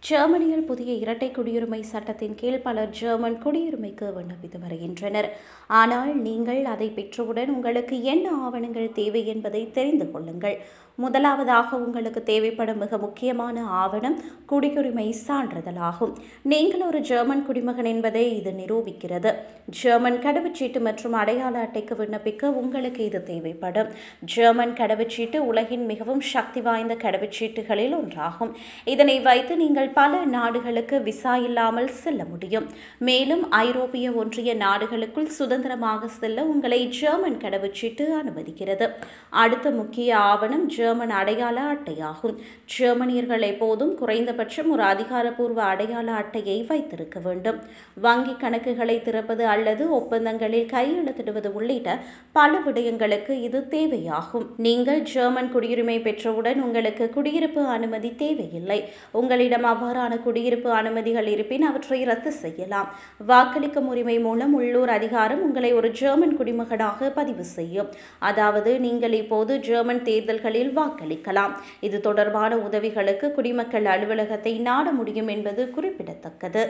ஜெர்மனியில் புதிய இரட்டை குடியுரிமை சட்டத்தின் கீழ் பலர் ஜெர்மன் குடியுரிமைக்கு விண்ணப்பித்து வருகின்றனர். ஆனால் நீங்கள் அதை பெற்றவுடன் உங்களுக்கு என்ன ஆவணங்கள் தேவை என்பதை தெரிந்து கொள்ளுங்கள். முதலாவதாக உங்களுக்கு தேவைப்படும் மிக முக்கியமான ஆவணம் குடியுரிமை சான்றிதழாகும். நீங்கள் ஒரு ஜெர்மன் குடிமகன் என்பதை இது நிரூபிக்கிறது. ஜெர்மன் கடவுச்சீட்டு மற்றும் அடையாள அட்டைக்கு விண்ணப்பிக்க உங்களுக்கு இது தேவைப்படும். ஜெர்மன் கடவுச்சீட்டு உலகின் மிகவும் சக்தி வாய்ந்த கடவுச்சீட்டுகளில் ஒன்றாகும். இதனை வைத்து நீங்கள் பல நாடுகளுக்கு விசா இல்லாமல் செல்ல முடியும். மேலும் ஐரோப்பிய ஒன்றிய நாடுகளுக்குள் சுதந்திரமாக செல்ல உங்களை ஜெர்மன் கடவுச்சீட்டு அனுமதிக்கிறது. அடுத்த முக்கிய ஆவணம் ஜெர்மன் அடையாள அட்டையாகும். ஜெர்மனியர்கள் எப்போதும் குறைந்தபட்சம் ஒரு அதிகாரப்பூர்வ அடையாள அட்டையை வைத்திருக்க வேண்டும். வங்கி கணக்குகளை திறப்பது அல்லது ஒப்பந்தங்களில் கையெழுத்திடுவது உள்ளிட்ட பல விடயங்களுக்கு இது தேவையாகும். நீங்கள் ஜெர்மன் குடியுரிமை பெற்றவுடன் உங்களுக்கு குடியிருப்பு அனுமதி தேவையில்லை. உங்களிடம் அவ்வாறான குடியிருப்பு அனுமதிகள் இருப்பின் அவற்றை ரத்து செய்யலாம். வாக்களிக்கும் உரிமை மூலம் உள்ளூர் அதிகாரம் உங்களை ஒரு ஜெர்மன் குடிமகனாக பதிவு செய்யும். அதாவது நீங்கள் இப்போது ஜெர்மன் தேர்தல்களில் வாக்களிக்கலாம். இது தொடர்பான உதவிகளுக்கு குடிமக்கள் அலுவலகத்தை நாட முடியும் என்பது குறிப்பிடத்தக்கது.